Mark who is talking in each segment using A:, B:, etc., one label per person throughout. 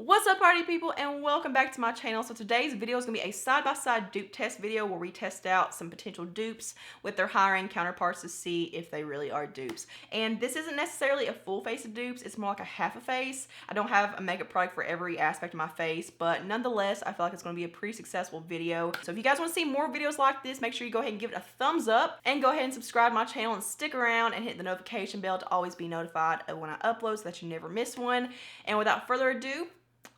A: What's up, party people, and welcome back to my channel. So today's video is going to be a side-by-side dupe test video where we test out some potential dupes with their higher-end counterparts to see if they really are dupes. And this isn't necessarily a full face of dupes, it's more like a half a face. I don't have a makeup product for every aspect of my face, but nonetheless, I feel like it's going to be a pretty successful video. So if you guys want to see more videos like this, make sure you go ahead and give it a thumbs up, and go ahead and subscribe to my channel and stick around and hit the notification bell to always be notified of when I upload so that you never miss one. And without further ado,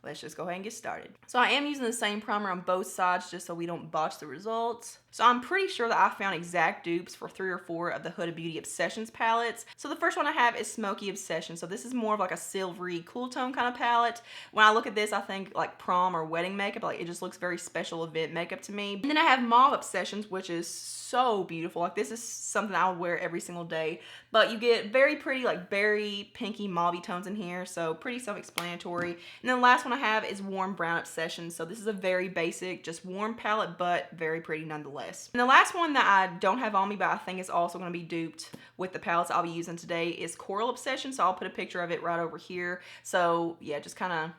A: let's just go ahead and get started. So I am using the same primer on both sides just so we don't botch the results. So I'm pretty sure that I found exact dupes for 3 or 4 of the Huda Beauty Obsessions palettes. So the first one I have is Smoky Obsession. So this is more of like a silvery cool tone kind of palette. When I look at this, I think like prom or wedding makeup. Like it just looks very special event makeup to me. And then I have Mauve Obsessions, which is so beautiful. Like this is something I would wear every single day. But you get very pretty like berry, pinky, mauve tones in here. So pretty self-explanatory. And then the last one I have is Warm Brown Obsession. So this is a very basic, just warm palette, but very pretty nonetheless. And the last one that I don't have on me, but I think is also going to be duped with the palettes I'll be using today is Coral Obsession. So I'll put a picture of it right over here. So yeah, just kind of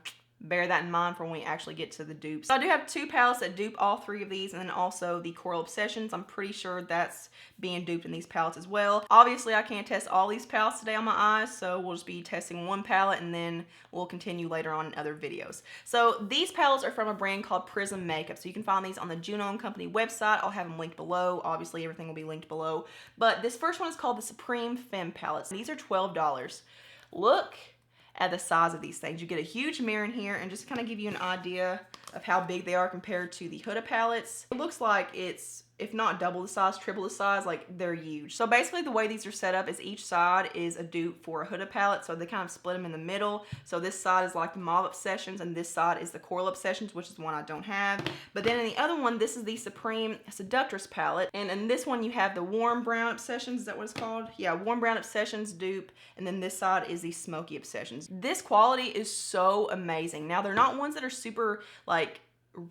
A: bear that in mind for when we actually get to the dupes. So I do have 2 palettes that dupe all 3 of these, and then also the Coral Obsessions. I'm pretty sure that's being duped in these palettes as well. Obviously, I can't test all these palettes today on my eyes, so we'll just be testing one palette, and then we'll continue later on in other videos. So these palettes are from a brand called Prism Makeup. So you can find these on the Juno & Company website. I'll have them linked below. Obviously, everything will be linked below. But this first one is called the Supreme Femme Palettes. These are $12. Look at the size of these things. You get a huge mirror in here, and just kind of give you an idea of how big they are compared to the Huda palettes. It looks like it's, if not double the size, triple the size, like they're huge. So basically the way these are set up is each side is a dupe for a Huda palette, so they kind of split them in the middle. So this side is like the Mauve Obsessions, and this side is the Coral Obsessions, which is one I don't have. But then in the other one, this is the Supreme Seductress palette, and in this one you have the Warm Brown Obsessions. Is that what it's called? Yeah, Warm Brown Obsessions dupe, and then this side is the Smoky Obsessions. This quality is so amazing. Now they're not ones that are super like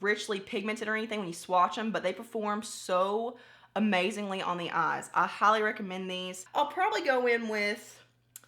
A: richly pigmented or anything when you swatch them, but they perform so amazingly on the eyes. I highly recommend these. I'll probably go in with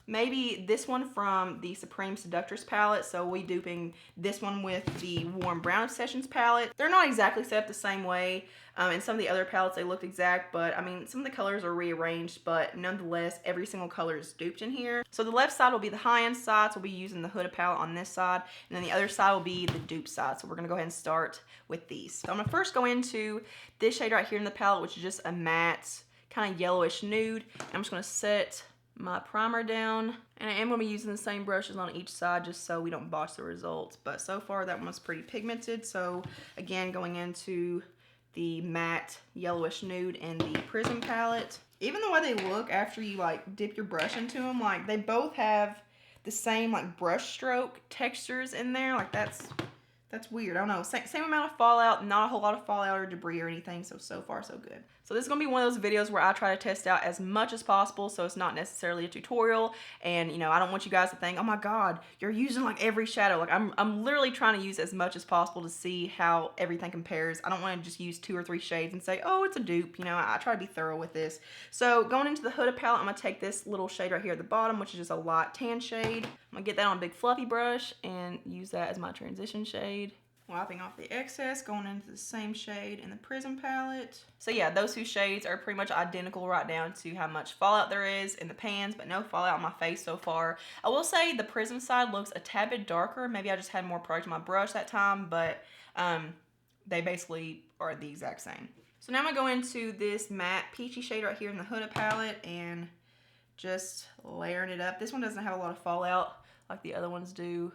A: maybe this one from the Supreme Seductress palette. So we duping this one with the Warm Brown Obsessions palette. They're not exactly set up the same way. In some of the other palettes they looked exact, but I mean some of the colors are rearranged, but nonetheless every single color is duped in here. So the left side will be the high-end side, so we'll be using the Huda palette on this side, and then the other side will be the dupe side. So we're going to go ahead and start with these. So I'm going to first go into this shade right here in the palette, which is just a matte kind of yellowish nude. And I'm just going to set my primer down, and I am going to be using the same brushes on each side just so we don't botch the results. But so far that one's pretty pigmented. So again, going into the matte yellowish nude in the Prism palette. Even the way they look after you like dip your brush into them, like they both have the same like brush stroke textures in there. Like that's weird. I don't know. Same amount of fallout, not a whole lot of fallout or debris or anything. So far so good. So this is going to be one of those videos where I try to test out as much as possible, so it's not necessarily a tutorial. And you know, I don't want you guys to think, oh my god, you're using like every shadow. Like I'm literally trying to use as much as possible to see how everything compares. I don't want to just use 2 or 3 shades and say, oh, it's a dupe. You know, I try to be thorough with this. So going into the Huda palette, I'm going to take this little shade right here at the bottom, which is just a light tan shade. I'm going to get that on a big fluffy brush and use that as my transition shade. Wiping off the excess, going into the same shade in the Prism palette. So yeah, those 2 shades are pretty much identical right down to how much fallout there is in the pans, but no fallout on my face so far. I will say the Prism side looks a tad bit darker. Maybe I just had more product on my brush that time, but they basically are the exact same. So now I'm going to go into this matte peachy shade right here in the Huda palette and just layering it up. This one doesn't have a lot of fallout like the other ones do.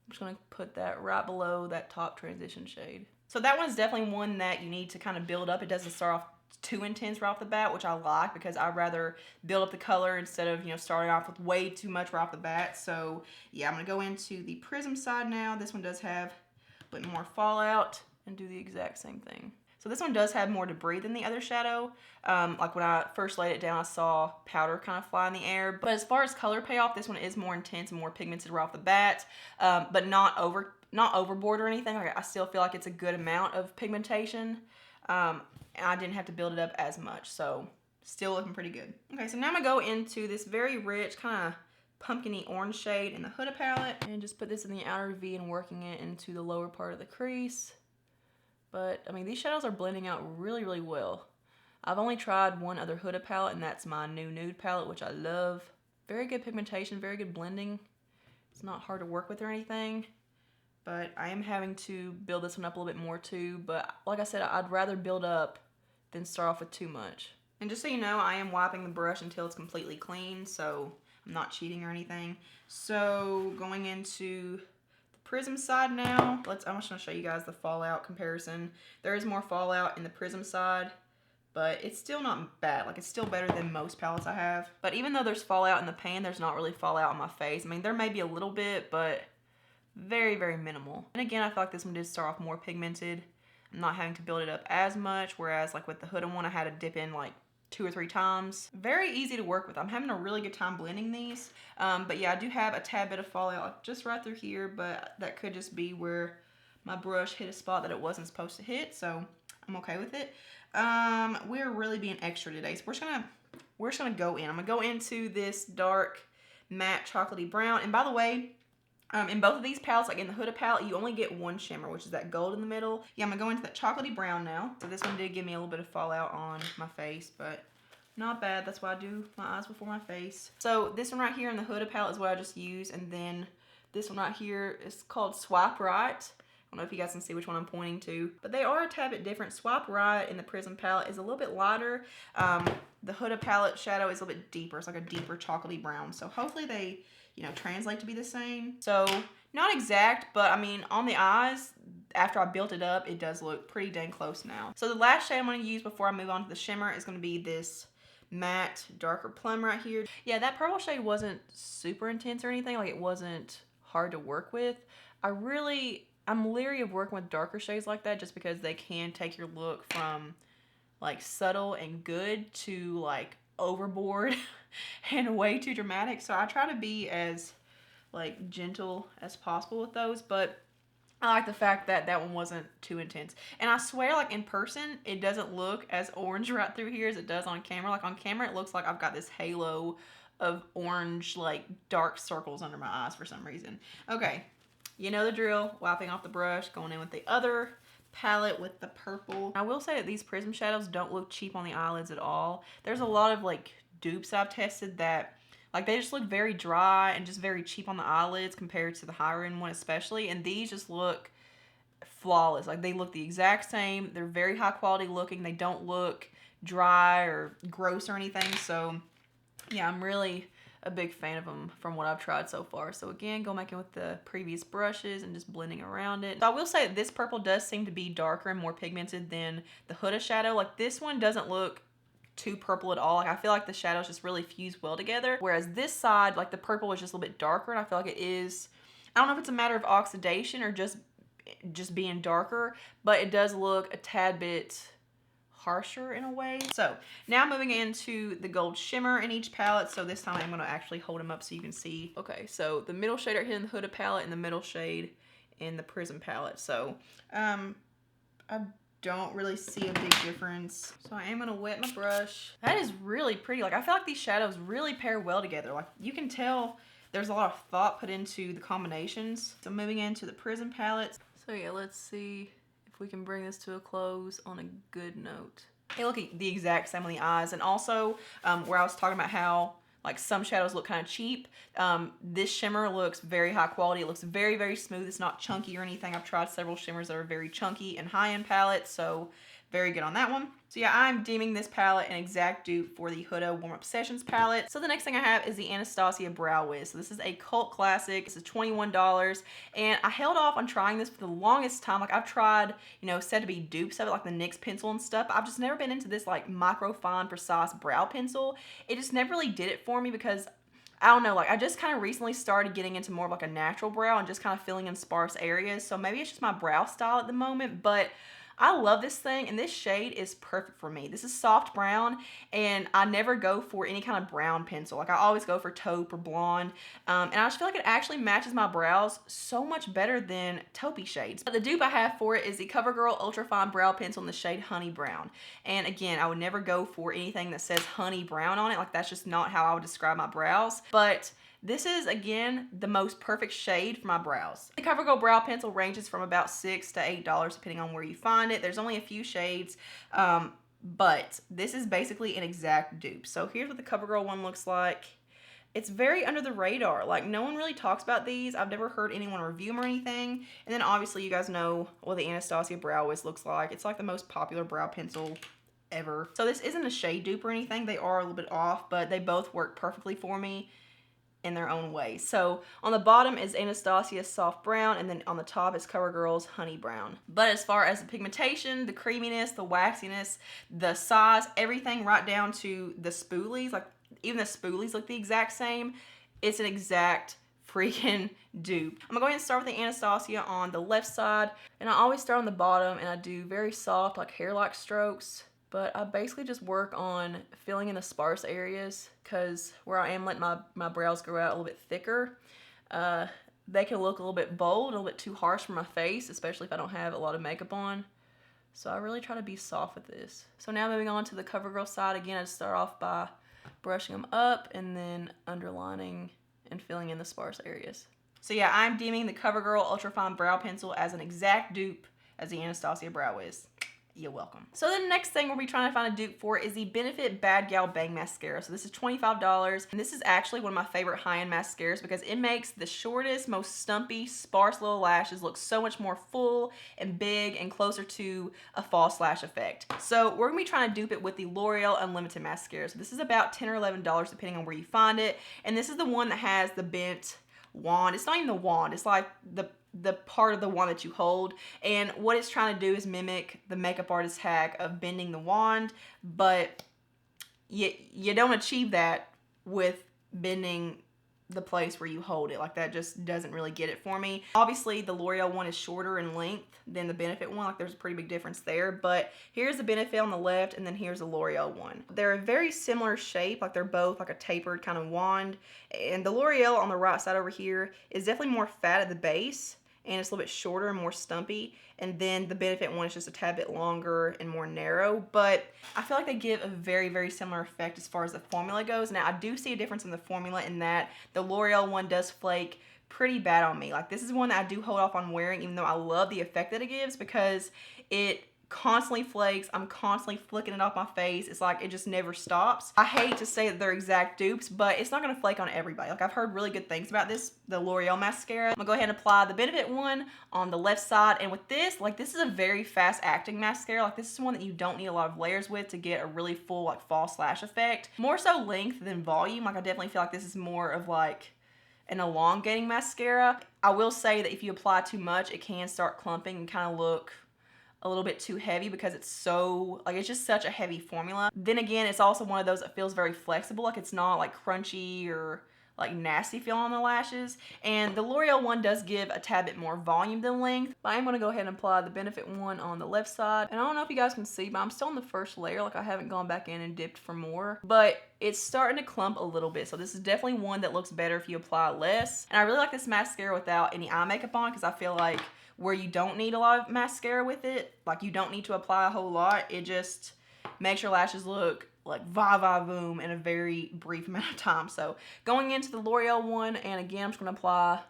A: I'm just going to put that right below that top transition shade. So that one's definitely one that you need to kind of build up. It doesn't start off too intense right off the bat, which I like because I'd rather build up the color instead of, you know, starting off with way too much right off the bat. So yeah, I'm going to go into the Prism side now. This one does have a bit more fallout and do the exact same thing. So this one does have more debris than the other shadow. Like when I first laid it down, I saw powder kind of fly in the air. But as far as color payoff, this one is more intense and more pigmented right off the bat, but not overboard or anything. Like I still feel like it's a good amount of pigmentation, and I didn't have to build it up as much. So still looking pretty good. Okay, so now I'm gonna go into this very rich kind of pumpkin-y orange shade in the Huda palette. And just put this in the outer V and working it into the lower part of the crease. But, I mean, these shadows are blending out really, really well. I've only tried one other Huda palette, and that's my new nude palette, which I love. Very good pigmentation, very good blending. It's not hard to work with or anything. But I am having to build this one up a little bit more too. But like I said, I'd rather build up than start off with too much. And just so you know, I am wiping the brush until it's completely clean, so I'm not cheating or anything. So going into the Prism side now, I'm just gonna show you guys the fallout comparison. There is more fallout in the Prism side, but it's still not bad. Like, it's still better than most palettes I have. But even though there's fallout in the pan, there's not really fallout on my face. I mean, there may be a little bit, but very, very minimal. And again, I feel like this one did start off more pigmented. I'm not having to build it up as much, whereas like with the Huda one, I had to dip in like 2 or 3 times. Very easy to work with. I'm having a really good time blending these. But yeah, I do have a tad bit of fallout just right through here, but that could just be where my brush hit a spot that it wasn't supposed to hit, so I'm okay with it. We're really being extra today, so we're just gonna go in. I'm gonna go into this dark matte chocolatey brown. And by the way, in both of these palettes, like in the Huda palette, you only get one shimmer, which is that gold in the middle. Yeah, I'm gonna go into that chocolatey brown now. So this one did give me a little bit of fallout on my face, but not bad. That's why I do my eyes before my face. So this one right here in the Huda palette is what I just used, and then this one right here is called Swipe Right. I don't know if you guys can see which one I'm pointing to, but they are a tad bit different. Swipe Right in the Prism palette is a little bit lighter. The Huda palette shadow is a little bit deeper. It's like a deeper chocolatey brown. So hopefully they, you know, translate to be the same. So not exact, but I mean, on the eyes, after I built it up, it does look pretty dang close now. So the last shade I'm gonna use before I move on to the shimmer is gonna be this matte darker plum right here. Yeah, that purple shade wasn't super intense or anything. Like, it wasn't hard to work with. I'm leery of working with darker shades like that just because they can take your look from like subtle and good to like overboard and way too dramatic. So I try to be as like gentle as possible with those, but I like the fact that that one wasn't too intense. And I swear, like in person, it doesn't look as orange right through here as it does on camera. Like on camera, it looks like I've got this halo of orange, like dark circles under my eyes for some reason. Okay, you know the drill. Wiping off the brush, going in with the other palette with the purple. I will say that these Prism shadows don't look cheap on the eyelids at all. There's a lot of like dupes I've tested that like they just look very dry and just very cheap on the eyelids compared to the higher end one especially, and these just look flawless. Like, they look the exact same. They're very high quality looking. They don't look dry or gross or anything. So yeah, I'm really a big fan of them from what I've tried so far. So again, go back in with the previous brushes and just blending around it. So I will say that this purple does seem to be darker and more pigmented than the Huda shadow. Like, this one doesn't look too purple at all. Like, I feel like the shadows just really fuse well together. Whereas this side, like the purple is just a little bit darker, and I feel like it is, I don't know if it's a matter of oxidation or just being darker, but it does look a tad bit harsher in a way. So now moving into the gold shimmer in each palette. So this time I'm going to actually hold them up so you can see. Okay, so the middle shade right here in the Huda palette and the middle shade in the Prism palette. So I don't really see a big difference. So I am going to wet my brush. That is really pretty. Like, I feel like these shadows really pair well together. Like, you can tell there's a lot of thought put into the combinations. So moving into the Prism palette. So yeah, let's see if we can bring this to a close on a good note. They look the exact same on the eyes. And also, where I was talking about how like some shadows look kind of cheap, this shimmer looks very high quality. It looks very, very smooth. It's not chunky or anything. I've tried several shimmers that are very chunky and high-end palettes, so very good on that one. So yeah, I'm deeming this palette an exact dupe for the Huda Warm Up Sessions palette. So the next thing I have is the Anastasia Brow Wiz. So this is a cult classic. This is $21, and I held off on trying this for the longest time. Like, I've tried, you know, said to be dupes of it, like the NYX pencil and stuff. I've just never been into this like micro fine precise brow pencil. It just never really did it for me because I don't know, like I just kind of recently started getting into more of like a natural brow and just kind of filling in sparse areas. So maybe it's just my brow style at the moment, but I love this thing, and this shade is perfect for me. This is soft brown, and I never go for any kind of brown pencil. Like, I always go for taupe or blonde, and I just feel like it actually matches my brows so much better than taupey shades. But the dupe I have for it is the CoverGirl Ultra Fine Brow Pencil in the shade Honey Brown. And again, I would never go for anything that says honey brown on it. Like, that's just not how I would describe my brows. But This is, again, the most perfect shade for my brows. The CoverGirl brow pencil ranges from about $6 to $8 depending on where you find it. There's only a few shades, but this is basically an exact dupe. So here's what the CoverGirl one looks like. It's very under the radar. Like, no one really talks about these. I've never heard anyone review them or anything. And then obviously you guys know what the Anastasia Brow Wiz looks like. It's like the most popular brow pencil ever. So this isn't a shade dupe or anything. They are a little bit off, but they both work perfectly for me in their own way. So on the bottom is Anastasia's Soft Brown, and then on the top is CoverGirl's Honey Brown. But as far as the pigmentation, the creaminess, the waxiness, the size, everything right down to the spoolies, like even the spoolies look the exact same. It's an exact freaking dupe. I'm gonna go ahead and start with the Anastasia on the left side, and I always start on the bottom and I do very soft, like hair-like strokes. But I basically just work on filling in the sparse areas because where I am letting my brows grow out a little bit thicker, they can look a little bit bold, a little bit too harsh for my face, especially if I don't have a lot of makeup on. So I really try to be soft with this. So now moving on to the CoverGirl side, again, I just start off by brushing them up and then underlining and filling in the sparse areas. So yeah, I'm deeming the CoverGirl Ultrafine Brow Pencil as an exact dupe as the Anastasia Brow Wiz. You're welcome. So the next thing we'll be trying to find a dupe for is the Benefit Bad Gal Bang Mascara. So this is $25, and this is actually one of my favorite high-end mascaras because it makes the shortest, most stumpy, sparse little lashes look so much more full and big and closer to a false lash effect. So we're gonna be trying to dupe it with the L'Oreal Unlimited Mascara. So this is about $10 or $11 depending on where you find it, and this is the one that has the bent wand. It's not even the wand, it's like the part of the wand that you hold, and what it's trying to do is mimic the makeup artist hack of bending the wand, but you don't achieve that with bending the place where you hold it. Like, that just doesn't really get it for me. Obviously the L'Oreal one is shorter in length than the Benefit one, like there's a pretty big difference there, but here's the Benefit on the left and then here's the L'Oreal one. They're a very similar shape, like they're both like a tapered kind of wand, and the L'Oreal on the right side over here is definitely more fat at the base and it's a little bit shorter and more stumpy, and then the Benefit one is just a tad bit longer and more narrow, but I feel like they give a very, very similar effect as far as the formula goes. Now, I do see a difference in the formula in that the L'Oreal one does flake pretty bad on me. Like, this is one that I do hold off on wearing, even though I love the effect that it gives because it constantly flakes. I'm constantly flicking it off my face. It's like it just never stops. I hate to say that they're exact dupes, but it's not gonna flake on everybody. Like, I've heard really good things about this, the L'Oreal mascara. I'm gonna go ahead and apply the Benefit one on the left side, and with this, like, this is a very fast acting mascara. Like, this is one that you don't need a lot of layers with to get a really full, like, false lash effect. More so length than volume. Like, I definitely feel like this is more of like an elongating mascara. I will say that if you apply too much, it can start clumping and kind of look a little bit too heavy because it's so, like, it's just such a heavy formula. Then again, it's also one of those that feels very flexible. Like, it's not like crunchy or like nasty feel on the lashes. And the L'Oreal one does give a tad bit more volume than length. But I'm gonna go ahead and apply the Benefit one on the left side. And I don't know if you guys can see, but I'm still on the first layer. Like, I haven't gone back in and dipped for more, but it's starting to clump a little bit. So this is definitely one that looks better if you apply less. And I really like this mascara without any eye makeup on because I feel like where you don't need a lot of mascara with it, like, you don't need to apply a whole lot, it just makes your lashes look like va-va-voom in a very brief amount of time. So going into the L'Oreal one, and again, I'm just gonna apply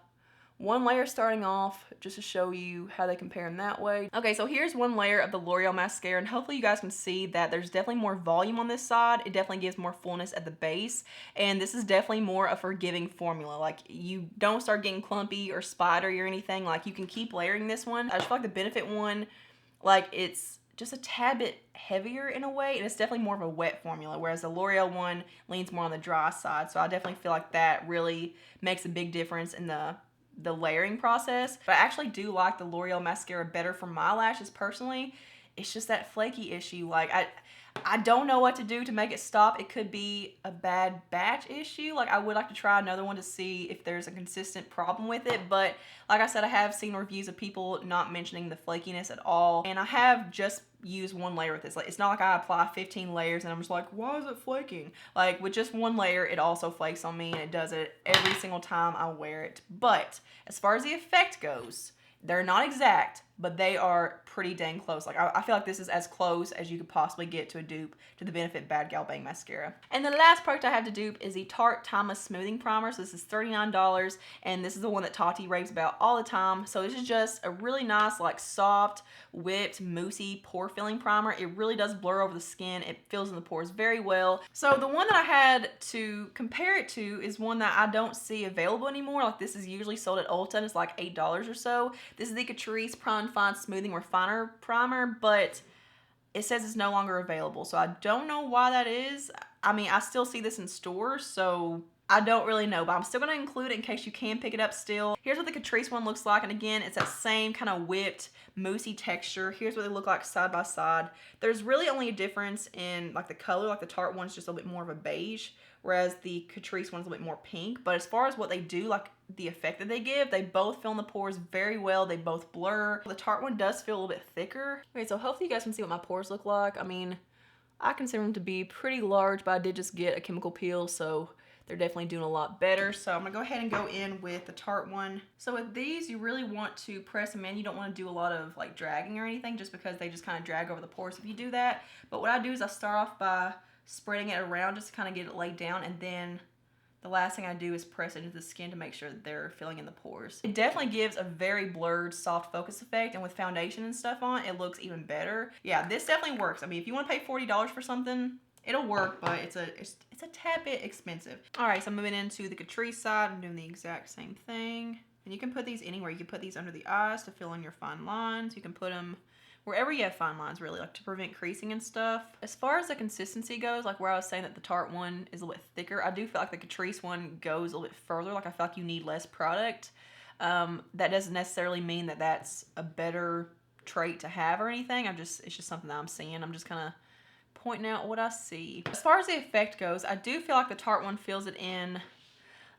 A: one layer starting off just to show you how they compare in that way. Okay, so here's one layer of the L'Oreal mascara, and hopefully you guys can see that there's definitely more volume on this side. It definitely gives more fullness at the base, and this is definitely more a forgiving formula. Like, you don't start getting clumpy or spidery or anything. Like, you can keep layering this one. I just feel like the Benefit one, like, it's just a tad bit heavier in a way, and it's definitely more of a wet formula, whereas the L'Oreal one leans more on the dry side. So I definitely feel like that really makes a big difference in the layering process. But I actually do like the L'Oreal mascara better for my lashes personally. It's just that flaky issue. Like, I don't know what to do to make it stop. It could be a bad batch issue. Like, I would like to try another one to see if there's a consistent problem with it. But like I said, I have seen reviews of people not mentioning the flakiness at all. And I have just used one layer with this. Like, it's not like I apply 15 layers and I'm just like, why is it flaking? Like, with just one layer, it also flakes on me, and it does it every single time I wear it. But as far as the effect goes, they're not exact, but they are pretty dang close. Like, I feel like this is as close as you could possibly get to a dupe to the Benefit Bad Gal Bang Mascara. And the last product I have to dupe is the Tarte Timeless Smoothing Primer. So this is $39, and this is the one that Tati raves about all the time. So this is just a really nice, like, soft, whipped, moussey, pore filling primer. It really does blur over the skin. It fills in the pores very well. So the one that I had to compare it to is one that I don't see available anymore. Like, this is usually sold at Ulta, and it's like $8 or so. This is the Catrice Prime Fine Smoothing Refiner Primer, but it says it's no longer available. So I don't know why that is. I mean, I still see this in stores, so I don't really know, but I'm still going to include it in case you can pick it up still. Here's what the Catrice one looks like, and again, it's that same kind of whipped, moussey texture. Here's what they look like side by side. There's really only a difference in like the color. Like the Tarte one's just a little bit more of a beige, whereas the Catrice one's a little bit more pink. But as far as what they do, like the effect that they give, they both fill in the pores very well. They both blur. The Tarte one does feel a little bit thicker. Okay, so hopefully you guys can see what my pores look like. I mean, I consider them to be pretty large, but I did just get a chemical peel, so they're definitely doing a lot better. So I'm gonna go ahead and go in with the Tarte one. So with these, you really want to press them in. You don't want to do a lot of like dragging or anything, just because they just kind of drag over the pores if you do that. But what I do is I start off by spreading it around just to kind of get it laid down, and then the last thing I do is press it into the skin to make sure that they're filling in the pores. It definitely gives a very blurred, soft focus effect, and with foundation and stuff on, it looks even better. Yeah, this definitely works. I mean, if you want to pay $40 for something, it'll work, but it's a tad bit expensive. All right, so I'm moving into the Catrice side. I'm doing the exact same thing. And you can put these anywhere. You can put these under the eyes to fill in your fine lines. You can put them wherever you have fine lines, really, like to prevent creasing and stuff. As far as the consistency goes, like where I was saying that the Tarte one is a little bit thicker, I do feel like the Catrice one goes a little bit further. Like I feel like you need less product. That doesn't necessarily mean that that's a better trait to have or anything. It's just something that I'm seeing. I'm just kind of pointing out what I see. As far as the effect goes, I do feel like the Tarte one fills it in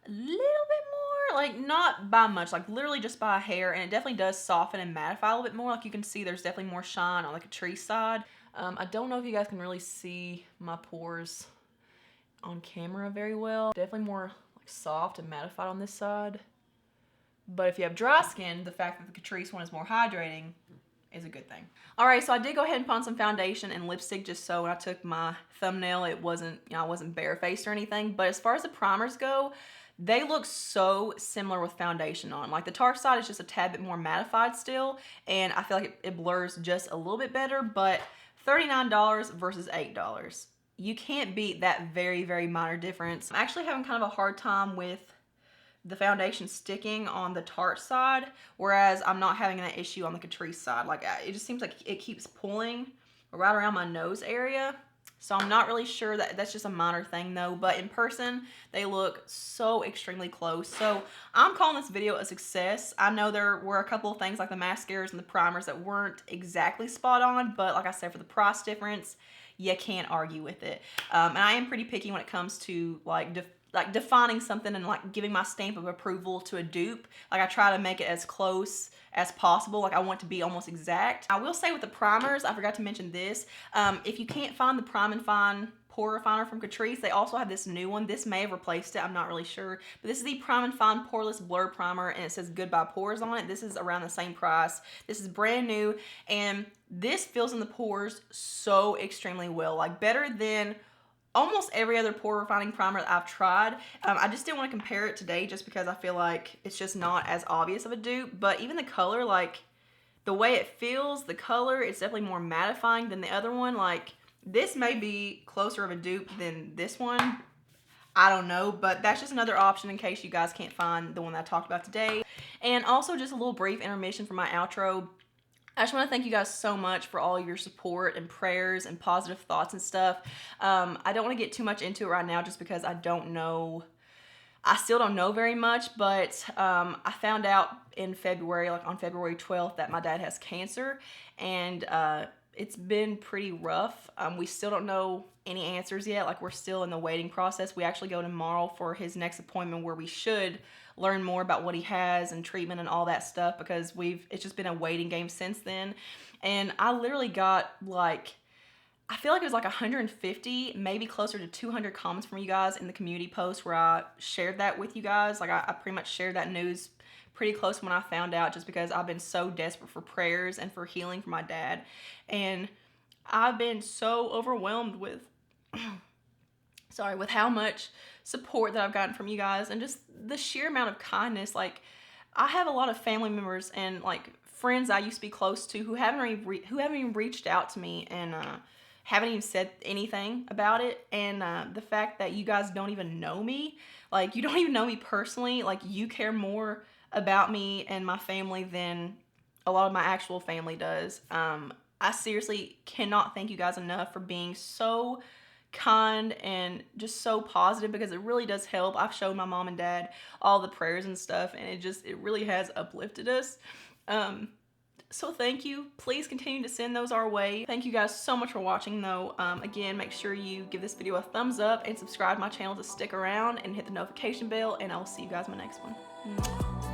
A: a little bit more, like not by much, like literally just by a hair, and it definitely does soften and mattify a little bit more. Like you can see there's definitely more shine on the Catrice side. I don't know if you guys can really see my pores on camera very well. Definitely more like soft and mattified on this side. But if you have dry skin, the fact that the Catrice one is more hydrating is a good thing. All right, so I did go ahead and put on some foundation and lipstick just so when I took my thumbnail, it wasn't, you know, I wasn't barefaced or anything. But as far as the primers go, they look so similar with foundation on. Like the Tarte side is just a tad bit more mattified still, and I feel like it blurs just a little bit better, but $39 versus $8. You can't beat that very, very minor difference. I'm actually having kind of a hard time with the foundation sticking on the Tarte side, whereas I'm not having that issue on the Catrice side. Like it just seems like it keeps pulling right around my nose area. So I'm not really sure that's just a minor thing though, but in person, they look so extremely close. So I'm calling this video a success. I know there were a couple of things like the mascaras and the primers that weren't exactly spot on, but like I said, for the price difference, you can't argue with it. And I am pretty picky when it comes to like defining something and like giving my stamp of approval to a dupe. Like I try to make it as close as possible. Like I want to be almost exact. I will say with the primers, I forgot to mention this. If you can't find the Prime and Fine Pore Refiner from Catrice, they also have this new one. This may have replaced it, I'm not really sure. But this is the Prime and Fine Poreless Blur Primer, and it says Goodbye Pores on it. This is around the same price. This is brand new, and this fills in the pores so extremely well. Like better than almost every other pore refining primer that I've tried. I just didn't want to compare it today just because I feel like it's just not as obvious of a dupe. But even the color, like the way it feels, the color, it's definitely more mattifying than the other one. Like this may be closer of a dupe than this one. I don't know, but that's just another option in case you guys can't find the one that I talked about today. And also just a little brief intermission for my outro. I just want to thank you guys so much for all your support and prayers and positive thoughts and stuff. I don't want to get too much into it right now just because I don't know. I still don't know very much, but I found out in February, like on February 12th, that my dad has cancer, and it's been pretty rough. We still don't know any answers yet. Like we're still in the waiting process. We actually go tomorrow for his next appointment where we should learn more about what he has and treatment and all that stuff, because it's just been a waiting game since then. And I literally got like, I feel like it was like 150, maybe closer to 200 comments from you guys in the community post where I shared that with you guys. Like I pretty much shared that news pretty close when I found out, just because I've been so desperate for prayers and for healing for my dad. And I've been so overwhelmed with with how much support that I've gotten from you guys, and just the sheer amount of kindness. Like, I have a lot of family members and like friends I used to be close to who haven't even reached out to me, and haven't even said anything about it. And the fact that you guys don't even know me, like, you don't even know me personally, like, you care more about me and my family than a lot of my actual family does. I seriously cannot thank you guys enough for being so kind and just so positive, because it really does help. I've showed my mom and dad all the prayers and stuff, and it really has uplifted us. So thank you. Please continue to send those our way. Thank you guys so much for watching, though. Again, make sure you give this video a thumbs up and subscribe to my channel to stick around and hit the notification bell, and I will see you guys in my next one.